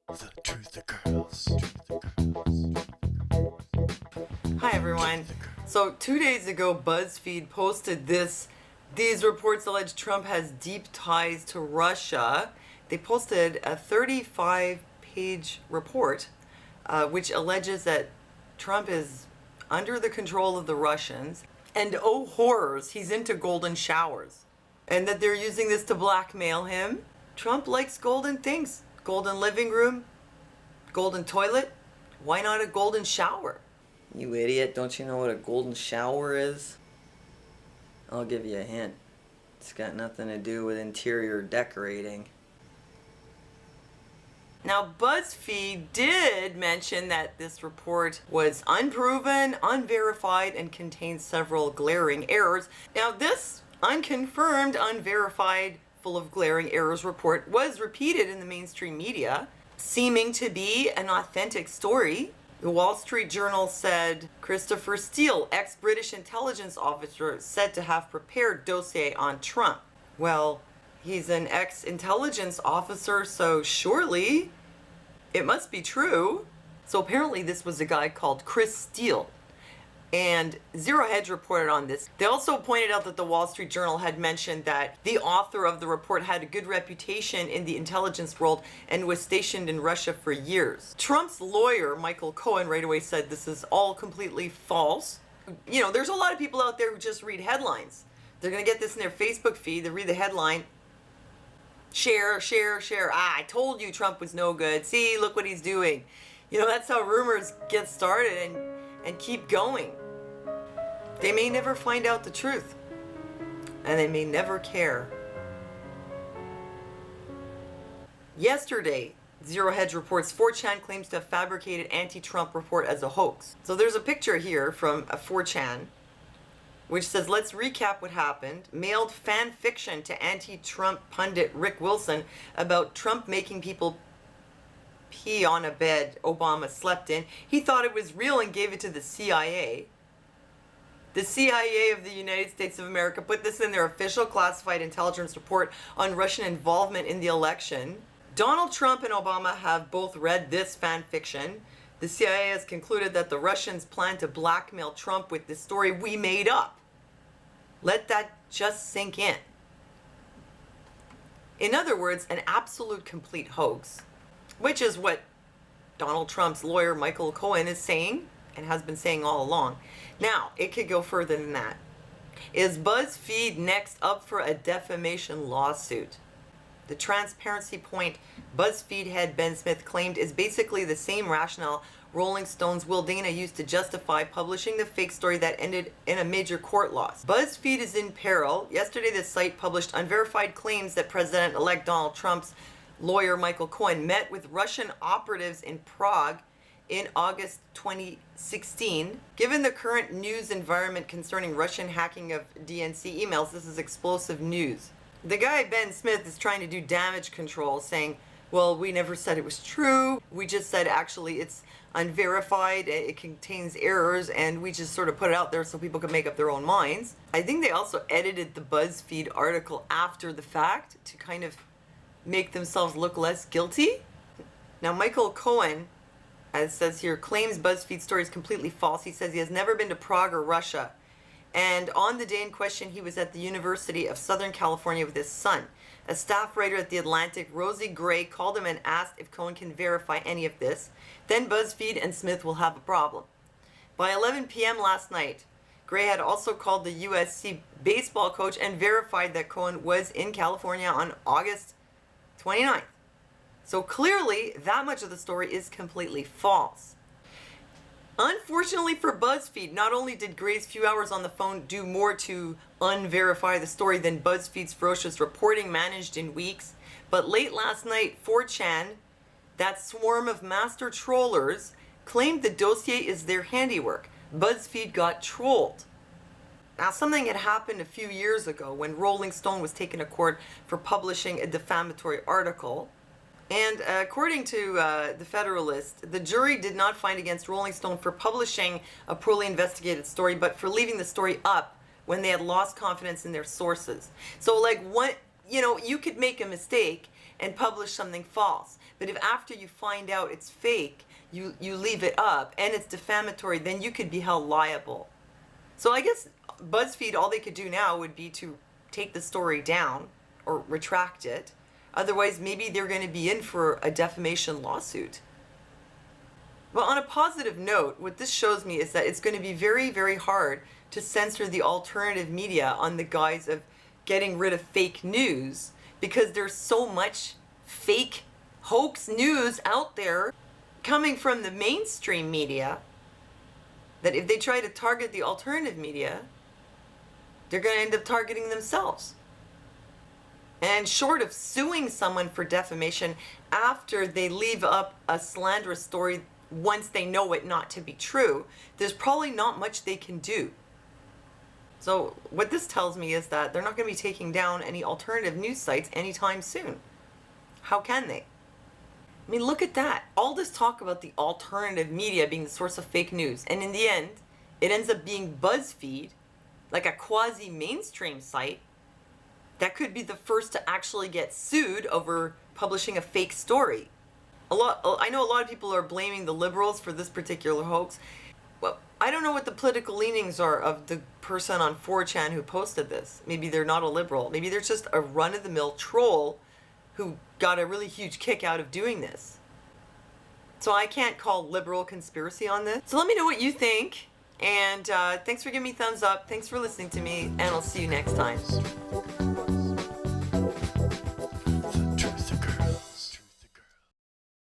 The Truth Girls. Hi everyone. So 2 days ago, Buzzfeed posted these reports allege Trump has deep ties to Russia. They posted a 35-page report which alleges that Trump is under the control of the Russians, and oh horrors, he's into golden showers, and that they're using this to blackmail him. Trump likes golden things. Golden living room, golden toilet. Why not a golden shower? You idiot, don't you know what a golden shower is? I'll give you a hint. It's got nothing to do with interior decorating. Now, BuzzFeed did mention that this report was unproven, unverified, and contains several glaring errors. Now, this unconfirmed, unverified, full of glaring errors report was repeated in the mainstream media, seeming to be an authentic story. The Wall Street Journal said Christopher Steele, ex-British intelligence officer, said to have prepared dossier on Trump. Well, he's an ex-intelligence officer, so surely it must be true. So apparently this was a guy called Chris Steele, and Zero Hedge reported on this. They also pointed out that the Wall Street Journal had mentioned that the author of the report had a good reputation in the intelligence world and was stationed in Russia for years. Trump's lawyer, Michael Cohen, right away said this is all completely false. You know, there's a lot of people out there who just read headlines. They're going to get this in their Facebook feed. They read the headline, share, share, share. I told you Trump was no good. See, look what he's doing. You know, that's how rumors get started and keep going. They may never find out the truth, and they may never care. Yesterday, Zero Hedge reports 4chan claims to have fabricated anti-Trump report as a hoax. So there's a picture here from a 4chan which says, let's recap what happened. Mailed fan fiction to anti-Trump pundit Rick Wilson about Trump making people pee on a bed Obama slept in. He thought it was real and gave it to the CIA. The CIA of the United States of America put this in their official classified intelligence report on Russian involvement in the election. Donald Trump and Obama have both read this fan fiction. The CIA has concluded that the Russians plan to blackmail Trump with this story we made up. Let that just sink in. In other words, an absolute complete hoax, which is what Donald Trump's lawyer, Michael Cohen, is saying and has been saying all along. Now, it could go further than that. Is BuzzFeed next up for a defamation lawsuit? The transparency point BuzzFeed head Ben Smith claimed is basically the same rationale Rolling Stone's Will Dana used to justify publishing the fake story that ended in a major court loss. BuzzFeed is in peril. Yesterday, the site published unverified claims that President-elect Donald Trump's lawyer Michael Cohen met with Russian operatives in Prague in August 2016. Given the current news environment concerning Russian hacking of DNC emails, this is explosive news. The guy, Ben Smith, is trying to do damage control, saying, well, we never said it was true. We just said actually it's unverified, it contains errors, and we just sort of put it out there so people can make up their own minds. I think they also edited the BuzzFeed article after the fact to kind of make themselves look less guilty. Now, Michael Cohen, as it says here, claims BuzzFeed story is completely false. He says he has never been to Prague or Russia. And on the day in question, he was at the University of Southern California with his son. A staff writer at The Atlantic, Rosie Gray, called him and asked if Cohen can verify any of this. Then BuzzFeed and Smith will have a problem. By 11 p.m. last night, Gray had also called the USC baseball coach and verified that Cohen was in California on August 29th. So clearly, that much of the story is completely false. Unfortunately for BuzzFeed, not only did Gray's few hours on the phone do more to unverify the story than BuzzFeed's ferocious reporting managed in weeks, but late last night, 4chan, that swarm of master trollers, claimed the dossier is their handiwork. BuzzFeed got trolled. Now, something had happened a few years ago when Rolling Stone was taken to court for publishing a defamatory article. And according to the Federalist, the jury did not find against Rolling Stone for publishing a poorly investigated story, but for leaving the story up when they had lost confidence in their sources. So, like, what, you know, you could make a mistake and publish something false. But if after you find out it's fake, you leave it up and it's defamatory, then you could be held liable. So I guess BuzzFeed, all they could do now would be to take the story down or retract it. Otherwise, maybe they're going to be in for a defamation lawsuit. Well, on a positive note, what this shows me is that it's going to be very, very hard to censor the alternative media on the guise of getting rid of fake news, because there's so much fake hoax news out there coming from the mainstream media that if they try to target the alternative media, they're going to end up targeting themselves. And short of suing someone for defamation after they leave up a slanderous story once they know it not to be true, there's probably not much they can do. So what this tells me is that they're not going to be taking down any alternative news sites anytime soon. How can they? I mean, look at that. All this talk about the alternative media being the source of fake news, and in the end, it ends up being Buzzfeed, like a quasi-mainstream site, that could be the first to actually get sued over publishing a fake story. I know a lot of people are blaming the liberals for this particular hoax. Well, I don't know what the political leanings are of the person on 4chan who posted this. Maybe they're not a liberal. Maybe they're just a run-of-the-mill troll who got a really huge kick out of doing this. So I can't call liberal conspiracy on this. So let me know what you think. And thanks for giving me thumbs up. Thanks for listening to me. And I'll see you next time.